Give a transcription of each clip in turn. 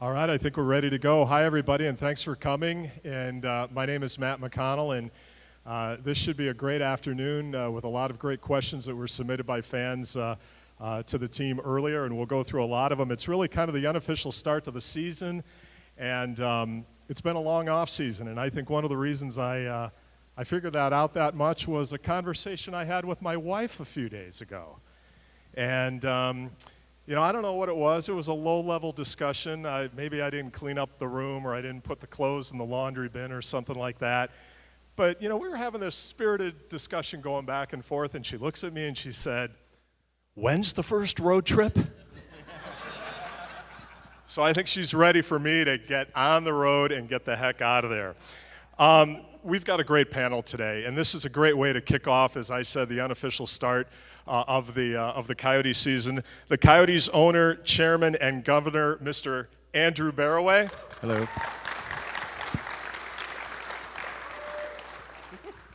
All right, I think we're ready to go. Hi, everybody, and thanks for coming. And my name is Matt McConnell, and this should be a great afternoon with a lot of great questions that were submitted by fans to the team earlier, and we'll go through a lot of them. It's really kind of the unofficial start to the season, and it's been a long off season. And I think one of the reasons I figured that out that much was a conversation I had with my wife a few days ago. And you know, I don't know what it was. It was a low-level discussion. Maybe I didn't clean up the room, or I didn't put the clothes in the laundry bin or something like that. But, you know, we were having this spirited discussion going back and forth, and she looks at me and she said, "When's the first road trip?" So I think she's ready for me to get on the road and get the heck out of there. We've got a great panel today, and this is a great way to kick off, as I said, the unofficial start of the Coyotes season. The Coyotes owner, chairman, and governor, Mr. Andrew Barroway. Hello.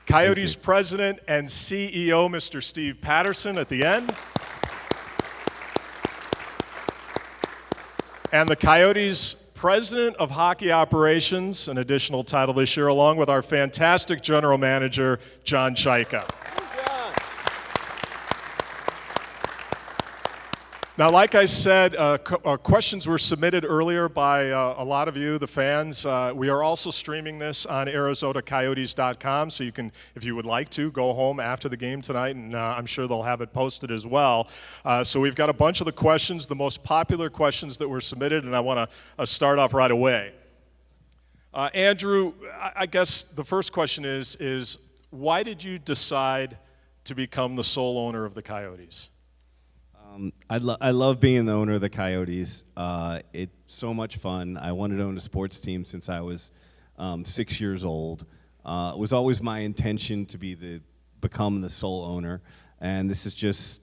Coyotes president and CEO, Mr. Steve Patterson, at the end. And the Coyotes president of hockey operations, an additional title this year, along with our fantastic general manager, John Chayka. Now, like I said, questions were submitted earlier by a lot of you, the fans. We are also streaming this on ArizonaCoyotes.com, so you can, if you would like to, go home after the game tonight, and I'm sure they'll have it posted as well. So we've got a bunch of the questions, the most popular questions that were submitted, and I want to start off right away. Andrew, I guess the first question is why did you decide to become the sole owner of the Coyotes? I love being the owner of the Coyotes. It's so much fun. I wanted to own a sports team since I was 6 years old. It was always my intention to become the sole owner, and this is just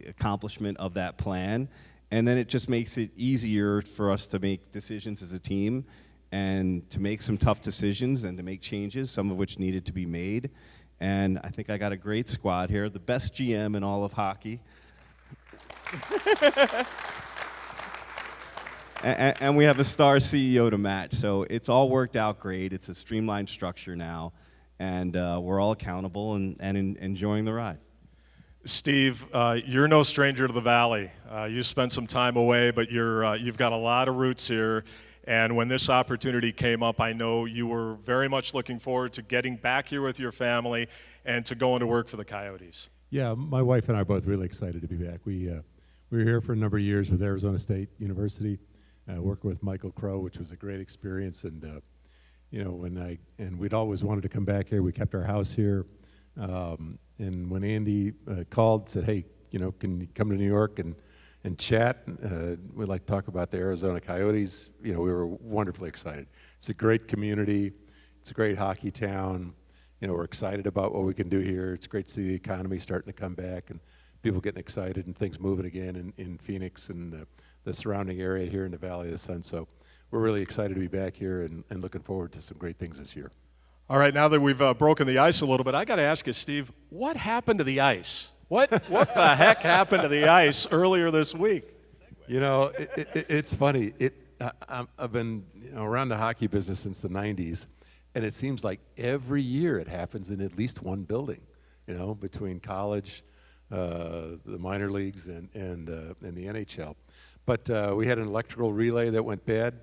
accomplishment of that plan. And then it just makes it easier for us to make decisions as a team and to make some tough decisions and to make changes, some of which needed to be made. And I think I got a great squad here, the best GM in all of hockey. and we have a star CEO to match, so it's all worked out great. It's a streamlined structure now, and we're all accountable and enjoying the ride. Steve, you're no stranger to the Valley. You spent some time away, but you've got a lot of roots here. And when this opportunity came up, I know you were very much looking forward to getting back here with your family and to going to work for the Coyotes. Yeah, my wife and I are both really excited to be back. We were here for a number of years with Arizona State University, working with Michael Crow, which was a great experience. And you know, we'd always wanted to come back here. We kept our house here. And when Andy called, said, "Hey, you know, can you come to New York and chat? We'd like to talk about the Arizona Coyotes." You know, we were wonderfully excited. It's a great community. It's a great hockey town. You know, we're excited about what we can do here. It's great to see the economy starting to come back and people getting excited and things moving again in Phoenix and the surrounding area here in the Valley of the Sun. So we're really excited to be back here and looking forward to some great things this year. All right, now that we've broken the ice a little bit, I got to ask you, Steve, what happened to the ice? What the heck happened to the ice earlier this week? You know, it's funny. I've been around the hockey business since the 90s. And it seems like every year it happens in at least one building, you know, between college, the minor leagues, and the NHL. But we had an electrical relay that went bad.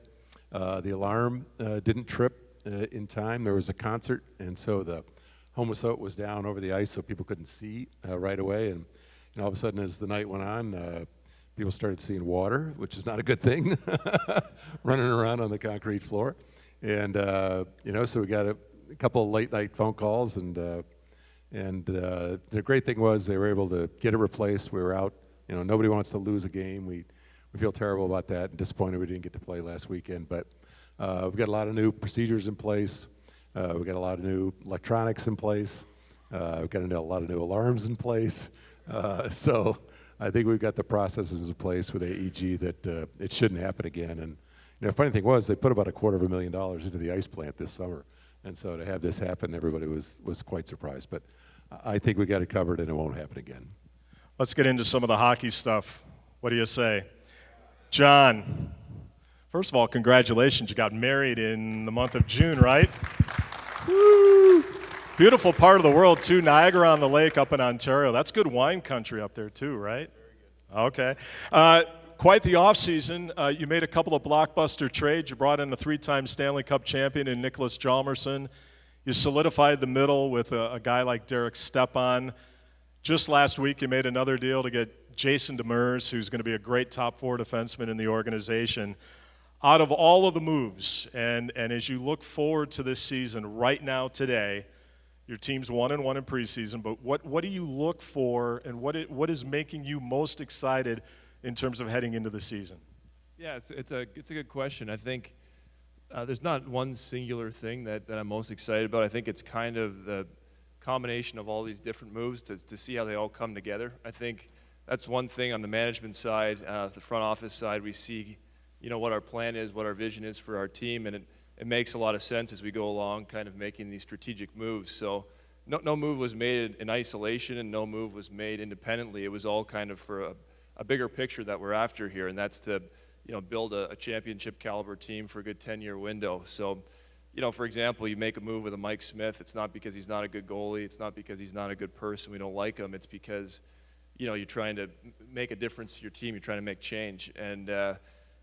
The alarm didn't trip in time. There was a concert, and so the homosote was down over the ice so people couldn't see right away. And you know, all of a sudden, as the night went on, people started seeing water, which is not a good thing, running around on the concrete floor. And you know, so we got a couple of late night phone calls, and the great thing was they were able to get it replaced. We were out. You know, nobody wants to lose a game. We feel terrible about that and disappointed we didn't get to play last weekend. But we've got a lot of new procedures in place. We've got a lot of new electronics in place. We've got a lot of new alarms in place. So I think we've got the processes in place with AEG that it shouldn't happen again. And you know, the funny thing was they put about $250,000 into the ice plant this summer, and so to have this happen, everybody was quite surprised. But I think we got it covered, and it won't happen again. Let's get into some of the hockey stuff. What do you say? John, First of all, congratulations. You got married in the month of June, right? Woo! Beautiful part of the world, too. Niagara-on-the-Lake up in Ontario. That's good wine country up there, too, right? Very good. Okay. Quite the offseason. You made a couple of blockbuster trades. You brought in a 3-time Stanley Cup champion in Nicolas. You solidified the middle with a guy like Derek Stepan. Just last week, you made another deal to get Jason Demers, who's going to be a great top 4 defenseman in the organization. Out of all of the moves, and as you look forward to this season right now today, your team's 1-1 in preseason, but what do you look for, and what is making you most excited in terms of heading into the season? Yeah, it's a good question. I think there's not one singular thing that I'm most excited about. I think it's kind of the combination of all these different moves to see how they all come together. I think that's one thing on the management side, the front office side. We see, what our plan is, what our vision is for our team, and it makes a lot of sense as we go along, kind of making these strategic moves. So no move was made in isolation, and no move was made independently. It was all kind of for a bigger picture that we're after here, and that's to build a championship caliber team for a good 10-year window. So, for example, you make a move with a Mike Smith. It's not because he's not a good goalie. It's not because he's not a good person. We don't like him. It's because you're trying to make a difference to your team. You're trying to make change. And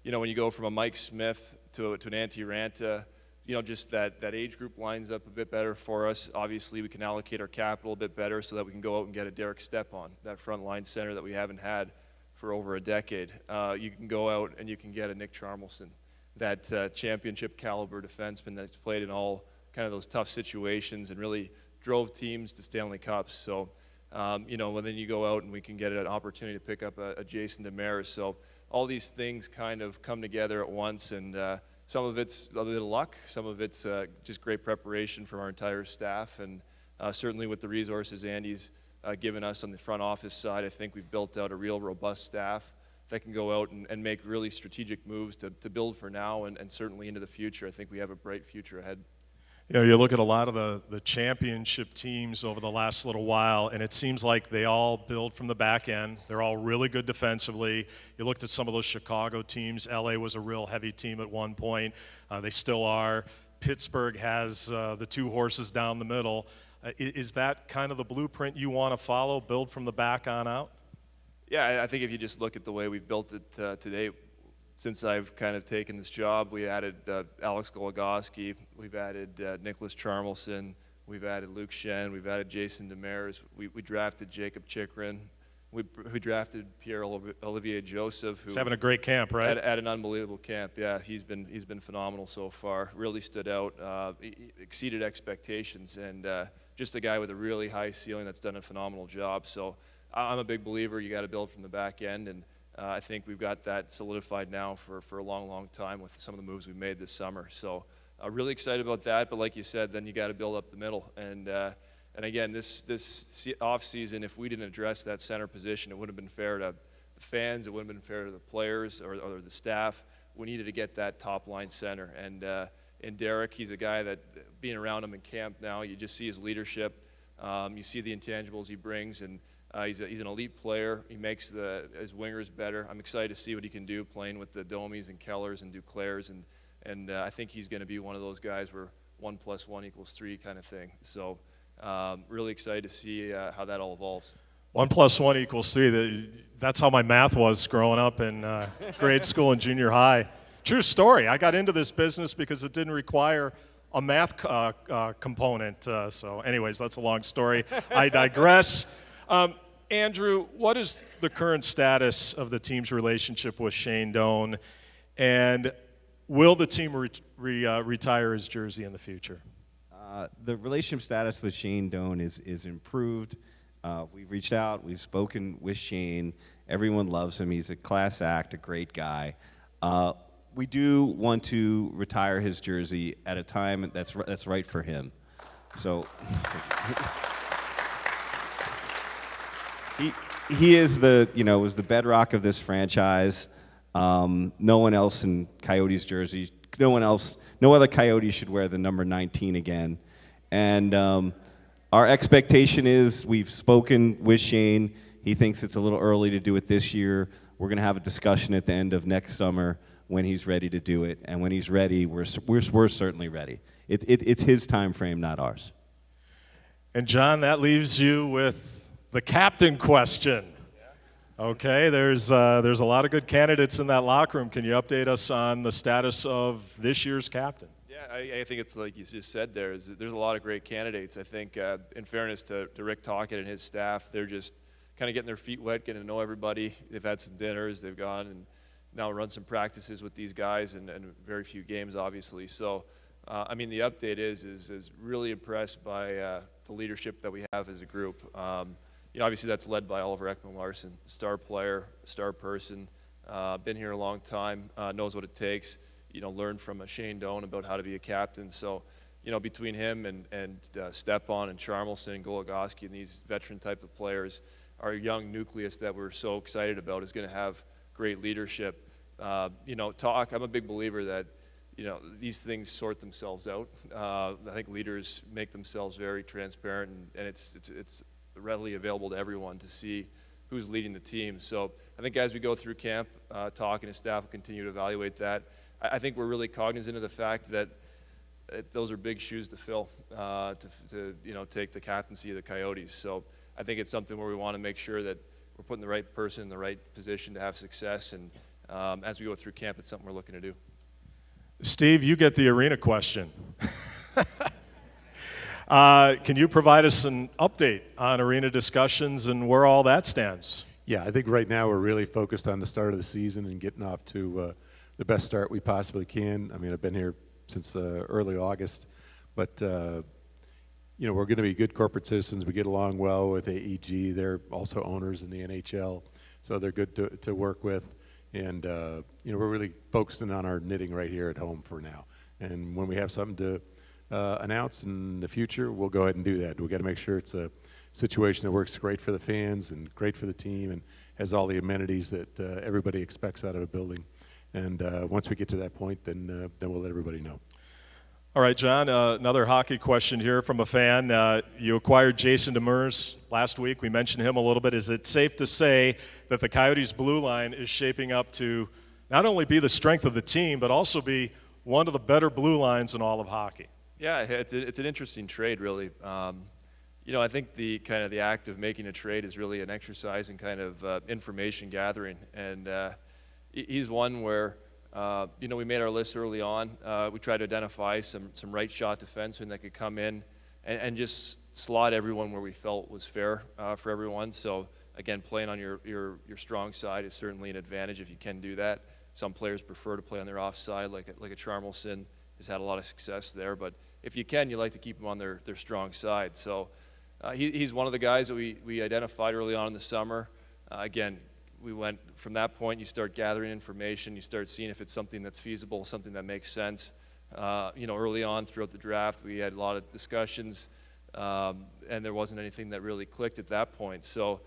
when you go from a Mike Smith to an Antti Ranta, just that age group lines up a bit better for us. Obviously, we can allocate our capital a bit better so that we can go out and get a Derek Stepan, that front line center that we haven't had for over a decade. You can go out and you can get a Nick Charmelson, that championship caliber defenseman that's played in all kind of those tough situations and really drove teams to Stanley Cups. So, then you go out and we can get an opportunity to pick up a Jason Demers. So all these things kind of come together at once, and some of it's a bit of luck, some of it's just great preparation from our entire staff, and certainly with the resources Andy's given us on the front office side, I think we've built out a real robust staff that can go out and make really strategic moves to build for now and certainly into the future. I think we have a bright future ahead. You look at a lot of the championship teams over the last little while, and it seems like they all build from the back end. They're all really good defensively. You looked at some of those Chicago teams. LA was a real heavy team at one point. They still are. Pittsburgh has the 2 horses down the middle. Is that kind of the blueprint you want to follow, build from the back on out? Yeah, I think if you just look at the way we've built it today, since I've kind of taken this job, we added Alex Goligoski, we've added Nicolas Charmelson, we've added Luke Shen, we've added Jason Demers, we drafted Jacob Chikrin, we drafted Pierre-Olivier Joseph, who's having a great camp, right? At an unbelievable camp. Yeah, he's been phenomenal so far. Really stood out, exceeded expectations, and just a guy with a really high ceiling that's done a phenomenal job. So I'm a big believer you got to build from the back end, and I think we've got that solidified now for a long, long time with some of the moves we've made this summer. So really excited about that. But like you said, then you got to build up the middle. And again, this off season, if we didn't address that center position, it wouldn't have been fair to the fans. It wouldn't have been fair to the players or the staff. We needed to get that top line center. And Derek, he's a guy that being around him in camp now, you just see his leadership. You see the intangibles he brings, and he's an elite player. He makes his wingers better. I'm excited to see what he can do playing with the Domies and Kellers and Duclairs, and I think he's going to be one of those guys where 1 + 1 = 3 kind of thing. So really excited to see how that all evolves. 1 + 1 = 3. That's how my math was growing up in grade school and junior high. True story. I got into this business because it didn't require a math component. So anyways, that's a long story. I digress. Andrew, what is the current status of the team's relationship with Shane Doan, and will the team retire his jersey in the future? The relationship status with Shane Doan is improved. We've reached out. We've spoken with Shane. Everyone loves him. He's a class act, a great guy. We do want to retire his jersey at a time that's right for him. So he is was the bedrock of this franchise. No one else in Coyotes jersey, no other Coyote should wear the number 19 again. And our expectation is, we've spoken with Shane. He thinks it's a little early to do it this year. We're going to have a discussion at the end of next summer when he's ready to do it. And when he's ready, we're certainly ready. It's his time frame, not ours. And John, that leaves you with the captain question. Okay, there's a lot of good candidates in that locker room. Can you update us on the status of this year's captain? Yeah, I think it's like you just said there's a lot of great candidates. I think in fairness to Rick Tocchet and his staff, they're just kind of getting their feet wet, getting to know everybody. They've had some dinners, they've gone and now run some practices with these guys and very few games, obviously. So, I mean, the update is really impressed by the leadership that we have as a group. You know, obviously that's led by Oliver Ekman-Larsson, star player, star person, been here a long time, knows what it takes, you know, learned from a Shane Doan about how to be a captain. So, you know, between him and Stepan and Charmelson and Goligoski and these veteran type of players, our young nucleus that we're so excited about is going to have great leadership. You know, I'm a big believer that, you know, these things sort themselves out. I think leaders make themselves very transparent, and it's readily available to everyone to see who's leading the team. So I think as we go through camp, and his staff will continue to evaluate that. I think we're really cognizant of the fact that those are big shoes to fill, to you know, take the captaincy of the Coyotes. So I think it's something where we want to make sure that we're putting the right person in the right position to have success. And as we go through camp, it's something we're looking to do. Steve, you get the arena question. Can you provide us an update on arena discussions and where all that stands? Yeah, I think right now we're really focused on the start of the season and getting off to the best start we possibly can. I mean, I've been here since early August, but you know, we're going to be good corporate citizens. We get along well with AEG. They're also owners in the NHL, so they're good to work with. And you know, we're really focusing on our knitting right here at home for now. And when we have something to announce in the future, we'll go ahead and do that. We've got to make sure it's a situation that works great for the fans and great for the team and has all the amenities that everybody expects out of a building. And once we get to that point, then we'll let everybody know. All right, John, another hockey question here from a fan. You acquired Jason Demers last week. We mentioned him a little bit. Is it safe to say that the Coyotes' blue line is shaping up to not only be the strength of the team, but also be one of the better blue lines in all of hockey? Yeah, it's an interesting trade, really. You know, I think the act of making a trade is really an exercise in kind of information gathering, and he's one where you know, we made our list early on. We tried to identify some right shot defensemen that could come in and just slot everyone where we felt was fair for everyone. So again, playing on your strong side is certainly an advantage if you can do that. Some players prefer to play on their offside, like a Charmelson has had a lot of success there. But if you can, you like to keep them on their strong side. So he's one of the guys that we identified early on in the summer. Again, we went from that point, you start gathering information, you start seeing if it's something that's feasible, something that makes sense. You know, early on throughout the draft, we had a lot of discussions, and there wasn't anything that really clicked at that point. So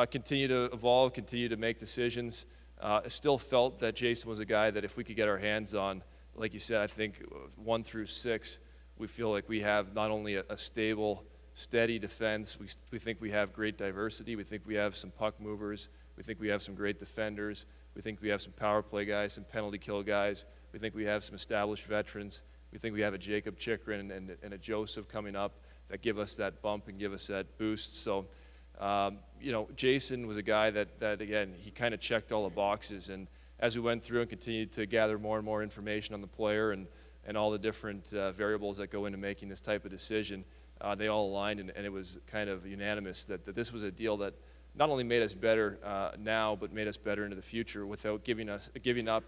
continue to evolve, continue to make decisions. I still felt that Jason was a guy that if we could get our hands on, like you said, I think 1 through 6, we feel like we have not only a stable, steady defense, we think we have great diversity, we think we have some puck movers, we think we have some great defenders, we think we have some power play guys, some penalty kill guys, we think we have some established veterans, we think we have a Jacob Chikrin and a Joseph coming up that give us that bump and give us that boost. So, you know, Jason was a guy that again, he kind of checked all the boxes, and as we went through and continued to gather more and more information on the player and all the different variables that go into making this type of decision, they all aligned, and it was kind of unanimous that this was a deal that not only made us better now, but made us better into the future without giving up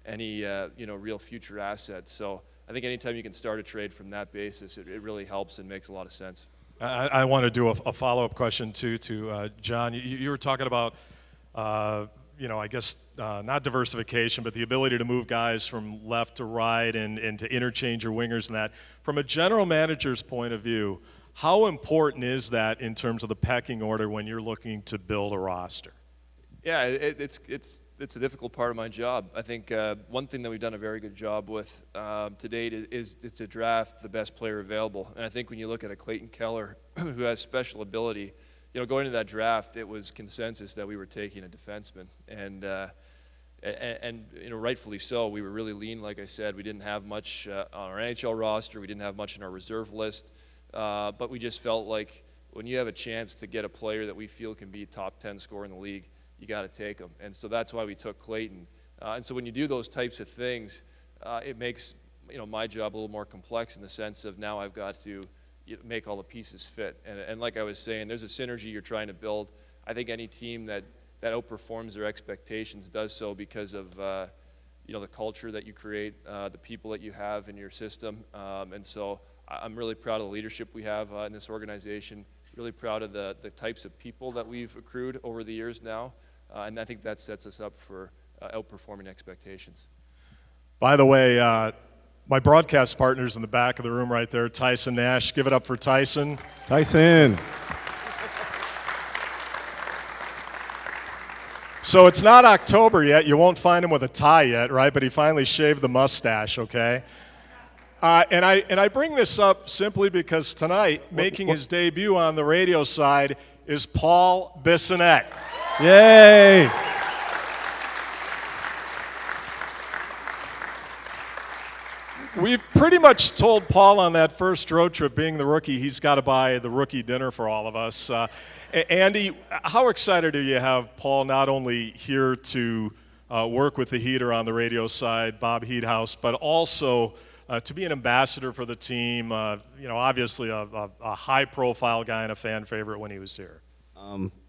any you know, real future assets. So I think anytime you can start a trade from that basis, it really helps and makes a lot of sense. I want to do a follow-up question too to John. You were talking about you know, I guess not diversification, but the ability to move guys from left to right and to interchange your wingers and that. From a general manager's point of view, how important is that in terms of the pecking order when you're looking to build a roster? Yeah, it's a difficult part of my job. I think one thing that we've done a very good job with to date is to draft the best player available. And I think when you look at a Clayton Keller who has special ability, you know, going into that draft, it was consensus that we were taking a defenseman. And and rightfully so. We were really lean, like I said. We didn't have much on our NHL roster. We didn't have much in our reserve list. But we just felt like when you have a chance to get a player that we feel can be a top 10 scorer in the league, you got to take him. And so that's why we took Clayton. And so when you do those types of things, it makes my job a little more complex in the sense of now I've got to make all the pieces fit. And like I was saying, there's a synergy you're trying to build. I think any team that outperforms their expectations does so because of the culture that you create, the people that you have in your system. And so I'm really proud of the leadership we have in this organization, really proud of the types of people that we've accrued over the years now. And I think that sets us up for outperforming expectations. By the way, my broadcast partner's in the back of the room right there, Tyson Nash. Give it up for Tyson. Tyson. So it's not October yet. You won't find him with a tie yet, right? But he finally shaved the mustache, okay? And I bring this up simply because tonight, making his debut on the radio side is Paul Bissonnette. Yay! We've pretty much told Paul on that first road trip, being the rookie, he's got to buy the rookie dinner for all of us. Andy, how excited do you have Paul not only here to work with the Heater on the radio side, Bob Heathouse, but also to be an ambassador for the team, obviously a high-profile guy and a fan favorite when he was here?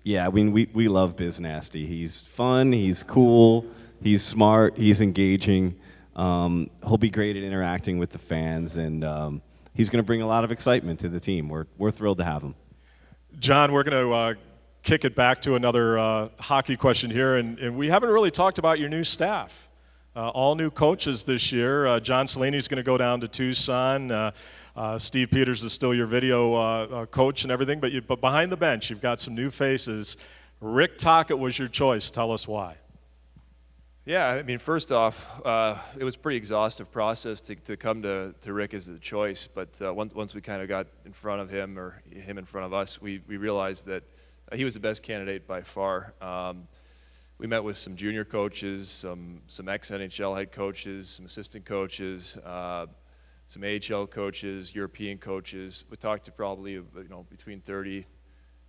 Yeah, I mean, we love Biz Nasty. He's fun, he's cool, he's smart, he's engaging. He'll be great at interacting with the fans, and he's going to bring a lot of excitement to the team. We're thrilled to have him. John, we're going to kick it back to another hockey question here, and we haven't really talked about your new staff. All new coaches this year. John Salini's going to go down to Tucson. Steve Peters is still your video coach and everything, but behind the bench, you've got some new faces. Rick Tocchet was your choice. Tell us why. Yeah, I mean, first off, it was a pretty exhaustive process to come to Rick as the choice. But once we kind of got in front of him, or him in front of us, we realized that he was the best candidate by far. We met with some junior coaches, some ex-NHL head coaches, some assistant coaches, some AHL coaches, European coaches. We talked to probably between 30,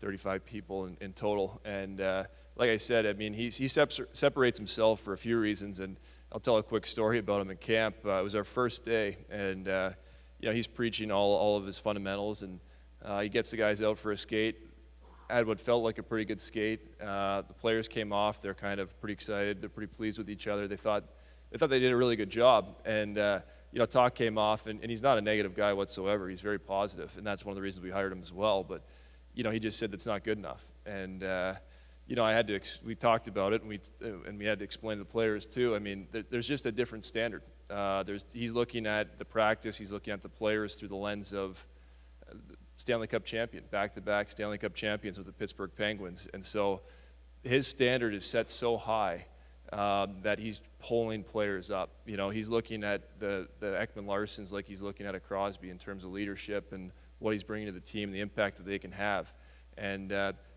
35 people in total. And like I said, I mean, he separates himself for a few reasons, and I'll tell a quick story about him in camp. It was our first day, and he's preaching all of his fundamentals, and he gets the guys out for a skate. Had what felt like a pretty good skate. The players came off. They're kind of pretty excited. They're pretty pleased with each other. They thought they did a really good job. And Talk came off, and he's not a negative guy whatsoever. He's very positive, and that's one of the reasons we hired him as well. But he just said that's not good enough. And we talked about it, and we had to explain to the players too. I mean, there's just a different standard. He's looking at the practice. He's looking at the players through the lens of Stanley Cup champion, back-to-back Stanley Cup champions with the Pittsburgh Penguins. And so his standard is set so high that he's pulling players up. He's looking at the Ekman-Larssons like he's looking at a Crosby in terms of leadership and what he's bringing to the team, the impact that they can have. And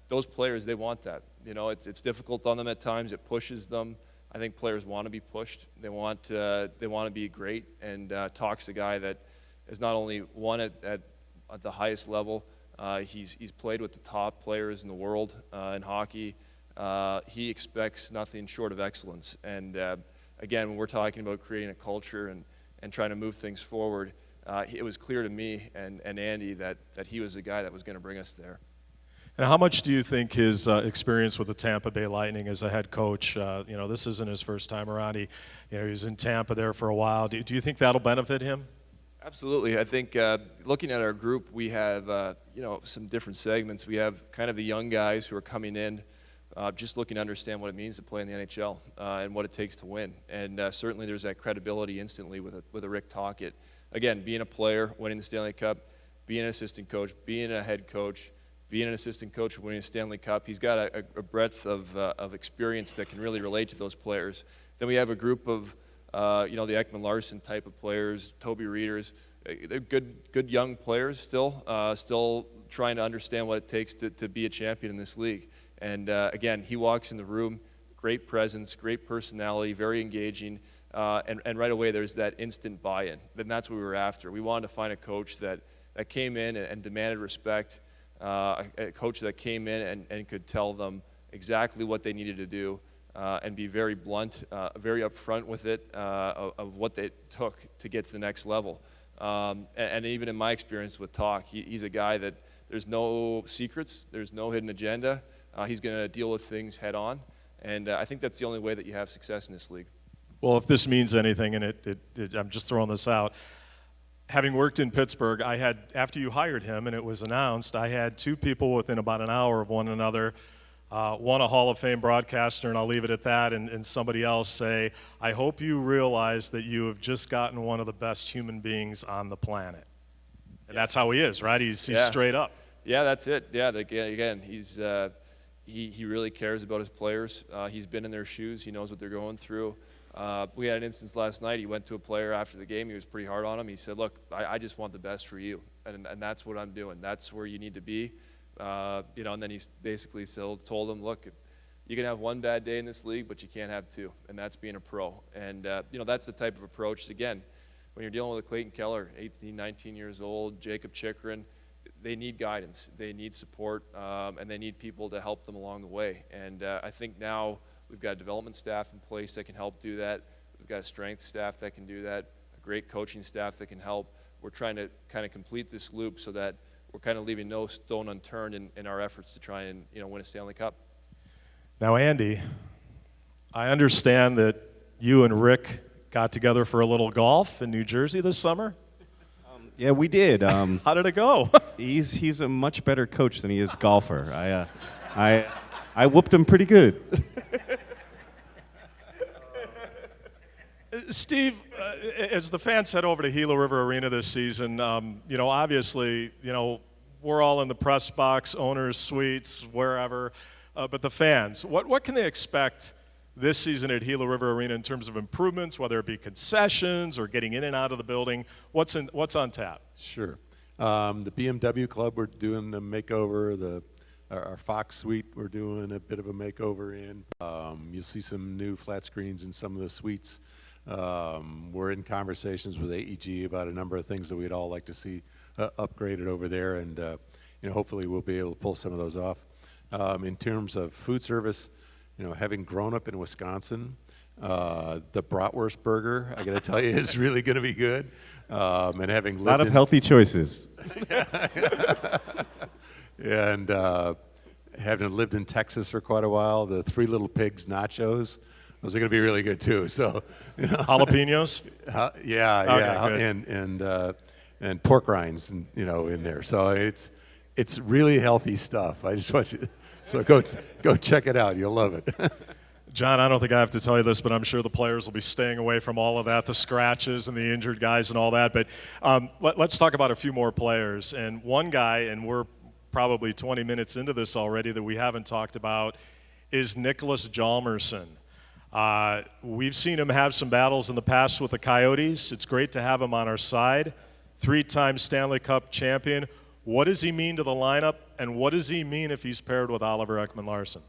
those players, they want that. It's difficult on them at times. It pushes them. I think players want to be pushed. They want to be great. And Talk's a guy that is not only won at the highest level. He's played with the top players in the world in hockey. He expects nothing short of excellence. And again, when we're talking about creating a culture and trying to move things forward, it was clear to me and Andy that he was the guy that was going to bring us there. And how much do you think his experience with the Tampa Bay Lightning as a head coach, this isn't his first time around. He was in Tampa there for a while. Do you think that'll benefit him? Absolutely. I think looking at our group, we have some different segments. We have kind of the young guys who are coming in, just looking to understand what it means to play in the NHL and what it takes to win. And certainly there's that credibility instantly with a Rick Tocchet. Again, being a player, winning the Stanley Cup, being an assistant coach, being a head coach, being an assistant coach, winning a Stanley Cup. He's got a breadth of experience that can really relate to those players. Then we have a group of the Ekman-Larsson type of players, Toby Reeders. They're good young players still trying to understand what it takes to be a champion in this league. And again, he walks in the room, great presence, great personality, very engaging, and right away there's that instant buy-in. Then that's what we were after. We wanted to find a coach that came in and demanded respect, a coach that came in and could tell them exactly what they needed to do, and be very blunt, very upfront with it, of what they took to get to the next level. And even in my experience with Talk, he's a guy that there's no secrets, there's no hidden agenda. He's going to deal with things head on, and I think that's the only way that you have success in this league. Well, if this means anything, and I'm just throwing this out, having worked in Pittsburgh, I had, after you hired him and it was announced, I had two people within about an hour of one another, one a Hall of Fame broadcaster, and I'll leave it at that, and somebody else say, I hope you realize that you have just gotten one of the best human beings on the planet. And that's how he is, right? He's straight up. Yeah, that's it. Yeah, again, he really cares about his players. He's been in their shoes. He knows what they're going through. We had an instance last night. He went to a player after the game. He was pretty hard on him. He said, look, I just want the best for you, and that's what I'm doing. That's where you need to be. And then he basically told him, look, you can have one bad day in this league, but you can't have two, and that's being a pro. And, that's the type of approach, again, when you're dealing with a Clayton Keller, 18, 19 years old, Jacob Chikrin, they need guidance, they need support, and they need people to help them along the way. And I think now we've got a development staff in place that can help do that. We've got a strength staff that can do that, a great coaching staff that can help. We're trying to kind of complete this loop so that we're kind of leaving no stone unturned in our efforts to try and win a Stanley Cup. Now, Andy, I understand that you and Rick got together for a little golf in New Jersey this summer. Yeah, we did. How did it go? He's a much better coach than he is golfer. I whooped him pretty good. Steve, as the fans head over to Gila River Arena this season, obviously, we're all in the press box, owners' suites, wherever, but the fans, what can they expect this season at Gila River Arena in terms of improvements, whether it be concessions or getting in and out of the building? What's on tap? Sure. The BMW Club, we're doing a makeover. Our Fox Suite, we're doing a bit of a makeover in. You'll see some new flat screens in some of the suites. We're in conversations with AEG about a number of things that we'd all like to see upgraded over there, and hopefully we'll be able to pull some of those off. In terms of food service, having grown up in Wisconsin, the bratwurst burger, I got to tell you, is really going to be good. And having lived A lot of healthy choices. and having lived in Texas for quite a while, the Three Little Pigs nachos, those are going to be really good too. So, Jalapenos? And pork rinds, in there. So it's really healthy stuff. I just want you. So go check it out. You'll love it. John, I don't think I have to tell you this, but I'm sure the players will be staying away from all of that, the scratches and the injured guys and all that. But let's talk about a few more players. And one guy, and we're probably 20 minutes into this already that we haven't talked about, is Nicolas Merson. We've seen him have some battles in the past with the Coyotes. It's great to have him on our side. 3-time Stanley Cup champion. What does he mean to the lineup, and what does he mean if he's paired with Oliver Ekman-Larsson?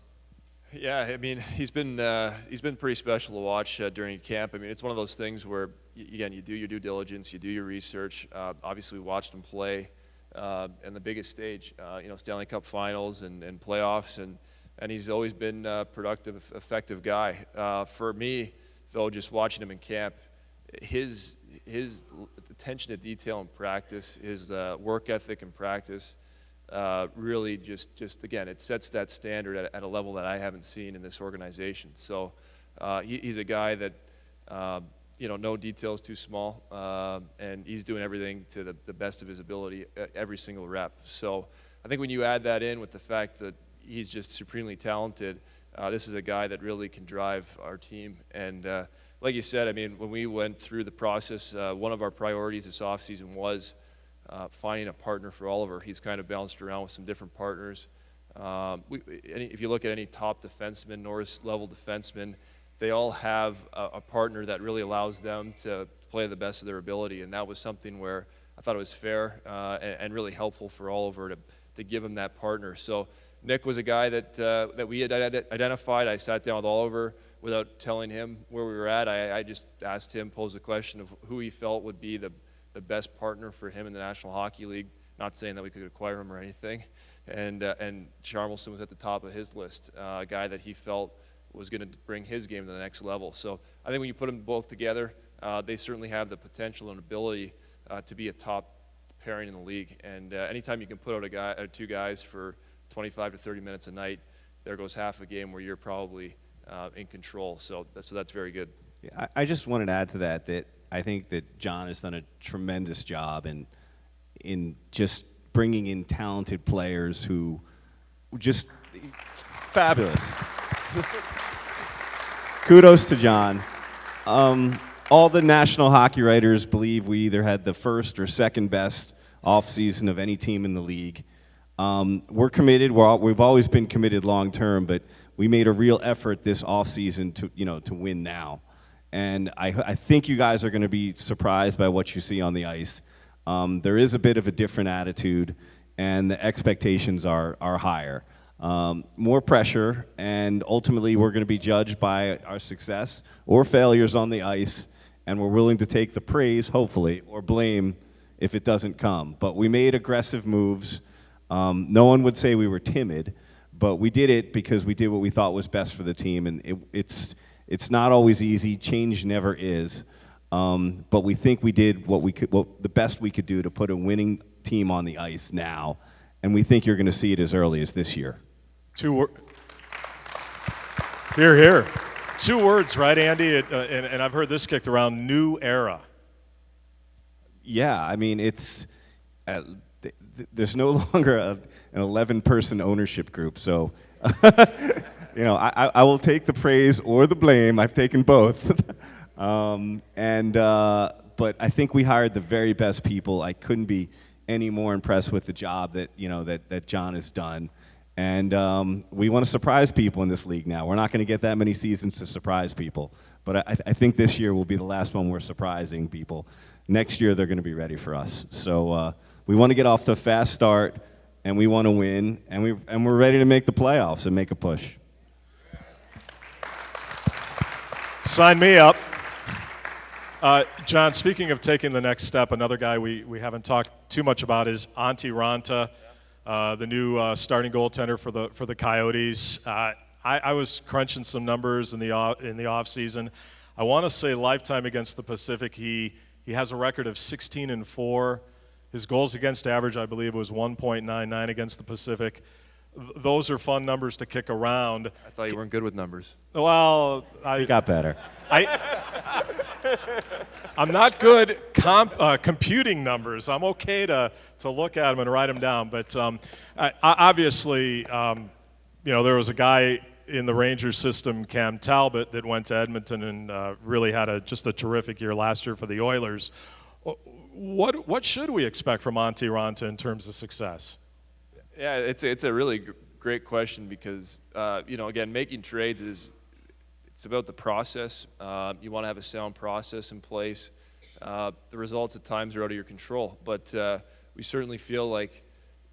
Yeah, I mean, he's been pretty special to watch during camp. I mean, it's one of those things where, again, you do your due diligence, you do your research. Obviously, we watched him play in the biggest stage, Stanley Cup Finals and playoffs, and he's always been a productive, effective guy. For me, though, just watching him in camp, his attention to detail in practice, his work ethic in practice, really just again, it sets that standard at a level that I haven't seen in this organization. So he's a guy that, no details too small, and he's doing everything to the best of his ability every single rep. So I think when you add that in with the fact that he's just supremely talented, this is a guy that really can drive our team. And like you said, I mean, when we went through the process, one of our priorities this offseason was finding a partner for Oliver. He's kind of bounced around with some different partners. If you look at any top defenseman, Norris-level defenseman, they all have a partner that really allows them to play the best of their ability, and that was something where I thought it was fair and really helpful for Oliver to give him that partner. So Nick was a guy that we had identified. I sat down with Oliver without telling him where we were at. I just asked him, posed the question of who he felt would be the best partner for him in the National Hockey League. Not saying that we could acquire him or anything. And Charmelson was at the top of his list, a guy that he felt was going to bring his game to the next level. So I think when you put them both together, they certainly have the potential and ability to be a top pairing in the league. And anytime you can put out a guy or two guys for 25 to 30 minutes a night, there goes half a game where you're probably in control. So that's very good. Yeah, I just wanted to add to that I think that John has done a tremendous job in just bringing in talented players who just fabulous. Kudos to John. All the national hockey writers believe we either had the first or second best offseason of any team in the league. We're committed. We've always been committed long term, but we made a real effort this offseason to win now. And I think you guys are going to be surprised by what you see on the ice. There is a bit of a different attitude, and the expectations are higher. More pressure, and ultimately we're going to be judged by our success or failures on the ice, and we're willing to take the praise, hopefully, or blame if it doesn't come. But we made aggressive moves. No one would say we were timid, but we did it because we did what we thought was best for the team, and it's not always easy. Change never is. But we think we did the best we could do to put a winning team on the ice now, and we think you're going to see it as early as this year. Here. 2 words, right, Andy? And I've heard this kicked around, new era. Yeah, I mean, there's no longer an 11-person ownership group, so I will take the praise or the blame. I've taken both. But I think we hired the very best people. I couldn't be any more impressed with the job that John has done. And we want to surprise people in this league now. We're not going to get that many seasons to surprise people. But I think this year will be the last one we're surprising people. Next year, they're going to be ready for us. So we want to get off to a fast start, and we want to win, and we're ready to make the playoffs and make a push. Sign me up. John, speaking of taking the next step, another guy we haven't talked too much about is Antti Raanta, the new starting goaltender for the Coyotes. I was crunching some numbers in the off season. I want to say lifetime against the Pacific, he has a record of 16-4. His goals against average, I believe, was 1.99 against the Pacific. Those are fun numbers to kick around. I thought you weren't good with numbers. Well, He got better. I'm not good computing numbers. I'm okay to look at them and write them down. But obviously, there was a guy in the Rangers system, Cam Talbot, that went to Edmonton and really had just a terrific year last year for the Oilers. What should we expect from Antti Raanta in terms of success? Yeah, it's a really great question because again, making trades it's about the process. You want to have a sound process in place. The results at times are out of your control, but we certainly feel like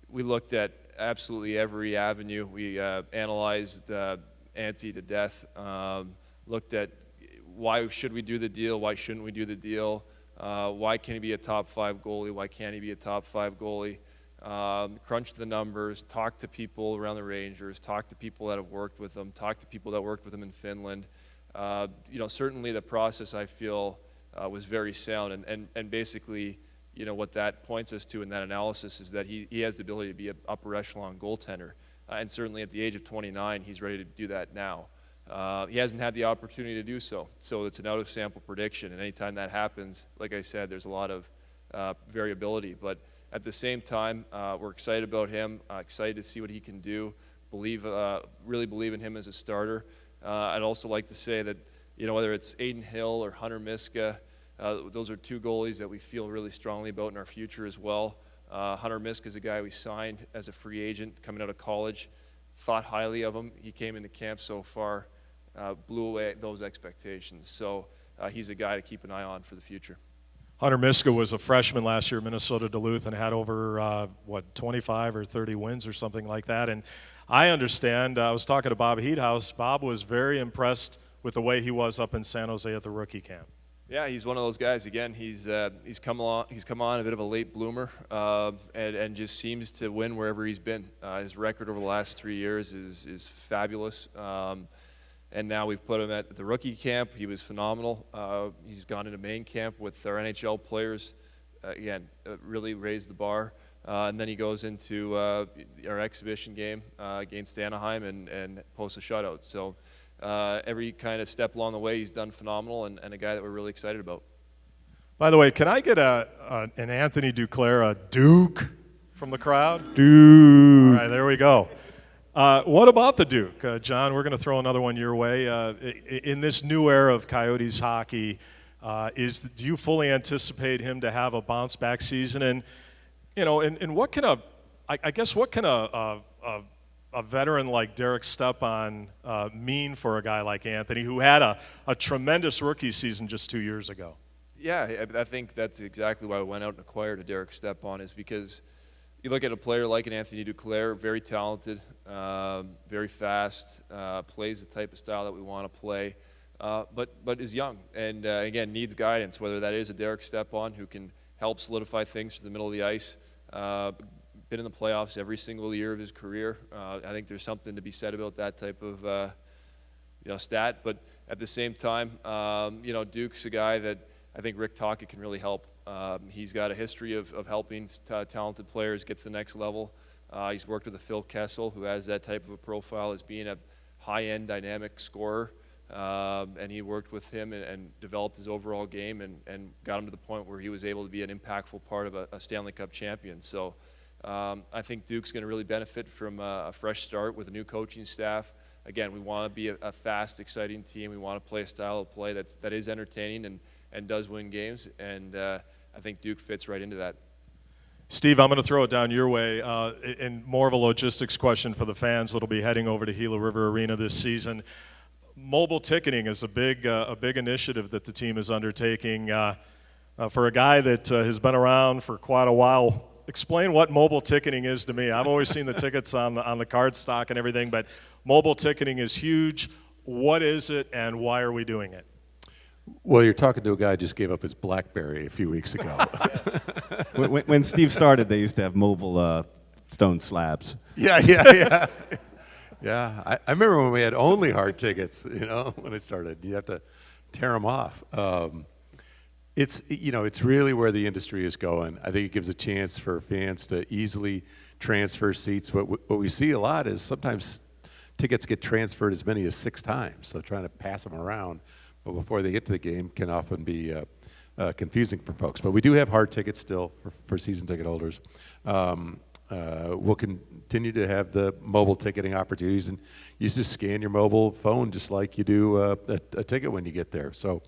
we looked at absolutely every avenue. We analyzed Antti to death. Looked at why should we do the deal? Why shouldn't we do the deal? Why can't he be a top 5 goalie? Why can't he be a top 5 goalie? Crunch the numbers, talk to people around the Rangers, talk to people that have worked with them, talk to people that worked with them in Finland. Certainly the process I feel was very sound, and basically, what that points us to in that analysis is that he has the ability to be an upper echelon goaltender, and certainly at the age of 29, he's ready to do that now. He hasn't had the opportunity to do so it's an out of sample prediction, and anytime that happens, like I said, there's a lot of variability, but at the same time, we're excited about him, excited to see what he can do, really believe in him as a starter. I'd also like to say that, whether it's Aiden Hill or Hunter Miska, those are 2 goalies that we feel really strongly about in our future as well. Hunter Miska is a guy we signed as a free agent coming out of college, thought highly of him. He came into camp so far, blew away those expectations. So he's a guy to keep an eye on for the future. Hunter Miska was a freshman last year at Minnesota Duluth and had over, 25 or 30 wins or something like that. And I understand, I was talking to Bob Heathouse. Bob was very impressed with the way he was up in San Jose at the rookie camp. Yeah, he's one of those guys. Again, he's come on a bit of a late bloomer, and just seems to win wherever he's been. His record over the last 3 years is fabulous. And now we've put him at the rookie camp. He was phenomenal. He's gone into main camp with our NHL players. Again, really raised the bar. And then he goes into our exhibition game against Anaheim and posts a shutout. So every kind of step along the way, he's done phenomenal, and a guy that we're really excited about. By the way, can I get an Anthony Duclair, a Duke, from the crowd? Dude. All right, there we go. What about the Duke? John, we're going to throw another one your way. In this new era of Coyotes hockey, do you fully anticipate him to have a bounce-back season? And, and what can a veteran like Derek Stepan mean for a guy like Anthony, who had a tremendous rookie season just 2 years ago? Yeah, I think that's exactly why we went out and acquired a Derek Stepan, is because you look at a player like an Anthony Duclair, very talented, very fast, plays the type of style that we want to play, but is young and, again, needs guidance, whether that is a Derek Stepan who can help solidify things to the middle of the ice. Been in the playoffs every single year of his career. I think there's something to be said about that type of stat. But at the same time, Duke's a guy that I think Rick Tocchet can really help. He's got a history of helping talented players get to the next level. He's worked with Phil Kessel, who has that type of a profile as being a high-end dynamic scorer. And he worked with him and developed his overall game and got him to the point where he was able to be an impactful part of a Stanley Cup champion. So I think Duke's going to really benefit from a fresh start with a new coaching staff. Again, we want to be a fast, exciting team. We want to play a style of play that is entertaining and does win games. And I think Duke fits right into that. Steve, I'm going to throw it down your way, and more of a logistics question for the fans that'll be heading over to Gila River Arena this season. Mobile ticketing is a big initiative that the team is undertaking. For a guy that has been around for quite a while, explain what mobile ticketing is to me. I've always seen the tickets on the card stock and everything, but mobile ticketing is huge. What is it, and why are we doing it? Well, you're talking to a guy who just gave up his BlackBerry a few weeks ago. When Steve started, they used to have mobile stone slabs. Yeah. Yeah, I remember when we had only hard tickets, when it started. You have to tear them off. It's really where the industry is going. I think it gives a chance for fans to easily transfer seats. What we see a lot is sometimes tickets get transferred as many as 6 times, so trying to pass them around but before they get to the game can often be confusing for folks. But we do have hard tickets still for season ticket holders. We'll continue to have the mobile ticketing opportunities, and you just scan your mobile phone just like you do a ticket when you get there. So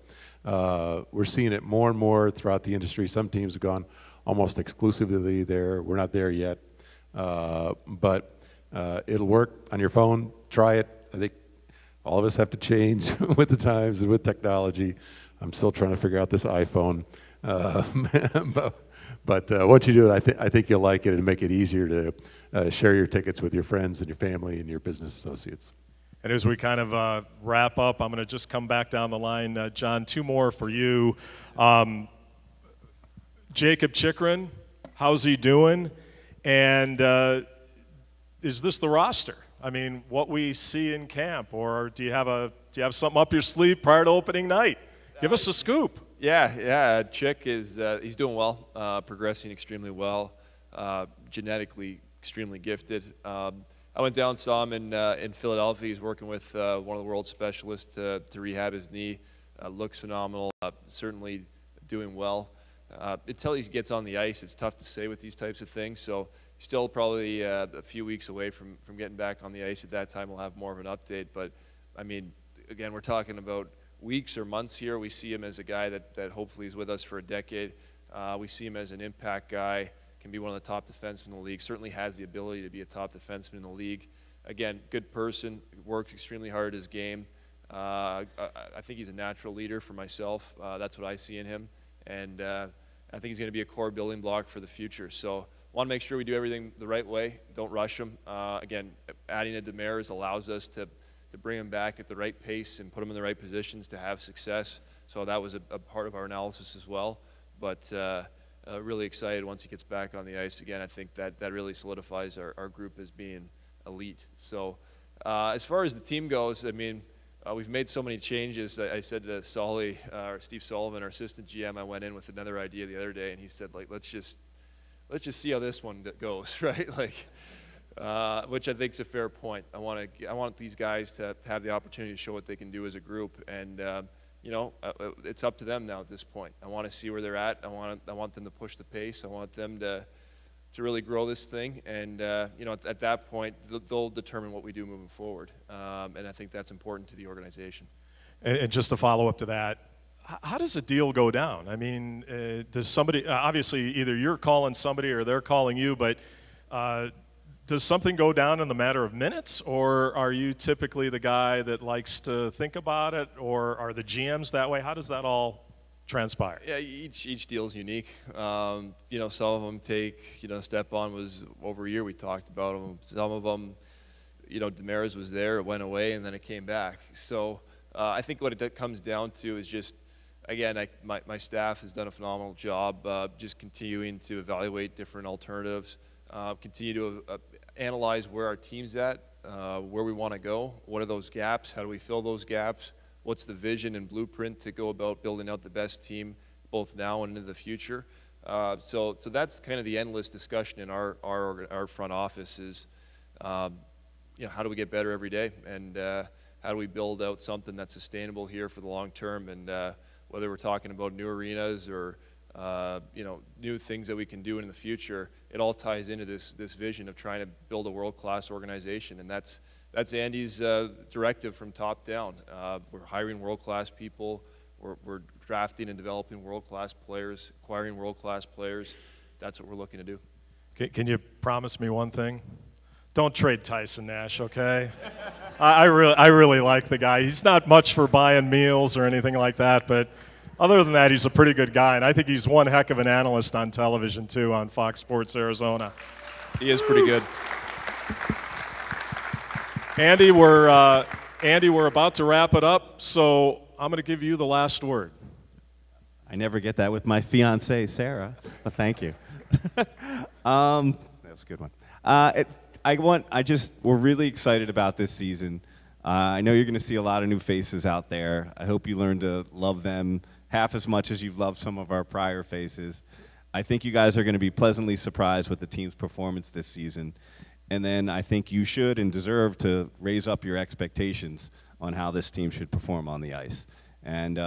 we're seeing it more and more throughout the industry. Some teams have gone almost exclusively there. We're not there yet, but it'll work on your phone. Try it. I think all of us have to change with the times and with technology. I'm still trying to figure out this iPhone. But once you do it, I think you'll like it and make it easier to share your tickets with your friends and your family and your business associates. And as we kind of wrap up, I'm going to just come back down the line. John, 2 more for you. Jacob Chikrin, how's he doing? And is this the roster? I mean, what we see in camp, or do you have something up your sleeve prior to opening night? Give us a scoop. Yeah. Chick is he's doing well, progressing extremely well, genetically extremely gifted. I went down, saw him in Philadelphia. He's working with one of the world specialists to rehab his knee. Looks phenomenal. Certainly doing well. Until he gets on the ice, it's tough to say with these types of things. So still probably a few weeks away from getting back on the ice. At that time, we'll have more of an update. But I mean, again, we're talking about weeks or months here. We see him as a guy that hopefully is with us for a decade. We see him as an impact guy, can be one of the top defensemen in the league, certainly has the ability to be a top defenseman in the league. Again, good person, works extremely hard at his game. I think he's a natural leader for myself. That's what I see in him. And I think he's going to be a core building block for the future. So want to make sure we do everything the right way. Don't rush him. Again, adding a Demers allows us to bring him back at the right pace and put him in the right positions to have success. So that was a part of our analysis as well. But really excited once he gets back on the ice again. I think that really solidifies our group as being elite. So as far as the team goes, I mean, we've made so many changes. I said to Solly, or Steve Sullivan, our assistant GM, I went in with another idea the other day, and he said, like, let's just see how this one goes, right? Like, which I think is a fair point. I want these guys to have the opportunity to show what they can do as a group, and you know, it's up to them now at this point. I want to see where they're at. I want them to push the pace. I want them to really grow this thing, and you know, at that point, they'll determine what we do moving forward, and I think that's important to the organization. And just to follow up to that, how does a deal go down? I mean, does somebody, obviously either you're calling somebody or they're calling you, but does something go down in the matter of minutes, or are you typically the guy that likes to think about it, or are the GMs that way? How does that all transpire? Yeah, each deal is unique. You know, some of them take, you know, Stepan was over a year, we talked about them. Some of them, you know, Demers was there, it went away, and then it came back. So I think what it comes down to is just, again, my staff has done a phenomenal job just continuing to evaluate different alternatives, continue to analyze where our team's at, where we want to go, what are those gaps, how do we fill those gaps, what's the vision and blueprint to go about building out the best team both now and into the future. So that's kind of the endless discussion in our front office is, you know, how do we get better every day, and how do we build out something that's sustainable here for the long term, and whether we're talking about new arenas or you know, new things that we can do in the future, it all ties into this vision of trying to build a world-class organization, and that's Andy's directive from top down. We're hiring world-class people. We're drafting and developing world-class players, acquiring world-class players. That's what we're looking to do. Can you promise me one thing? Don't trade Tyson Nash, okay? I really like the guy. He's not much for buying meals or anything like that, but other than that, he's a pretty good guy, and I think he's one heck of an analyst on television, too, on Fox Sports Arizona. He is pretty good. Andy, we're about to wrap it up, so I'm going to give you the last word. I never get that with my fiancée, Sarah, but thank you. That was a good one. We're really excited about this season. I know you're going to see a lot of new faces out there. I hope you learn to love them half as much as you've loved some of our prior faces. I think you guys are going to be pleasantly surprised with the team's performance this season. And then I think you should and deserve to raise up your expectations on how this team should perform on the ice. And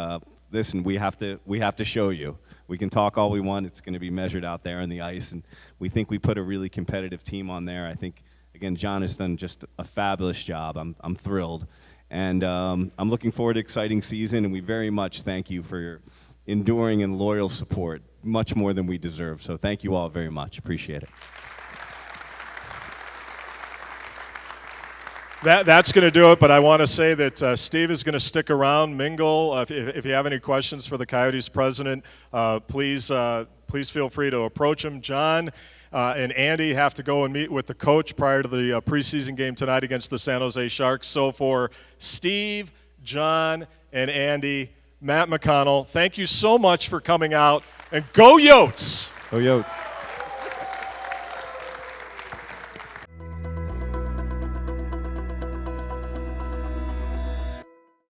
listen, we have to show you. We can talk all we want. It's going to be measured out there on the ice. And we think we put a really competitive team on there. I think, again, John has done just a fabulous job. I'm thrilled. And I'm looking forward to an exciting season, and we very much thank you for your enduring and loyal support, much more than we deserve. So thank you all very much. Appreciate it. That's going to do it, but I want to say that Steve is going to stick around, mingle. If you have any questions for the Coyotes president, please feel free to approach him. John and Andy have to go and meet with the coach prior to the preseason game tonight against the San Jose Sharks. So for Steve, John, and Andy, Matt McConnell, thank you so much for coming out, and go Yotes! Go Yotes.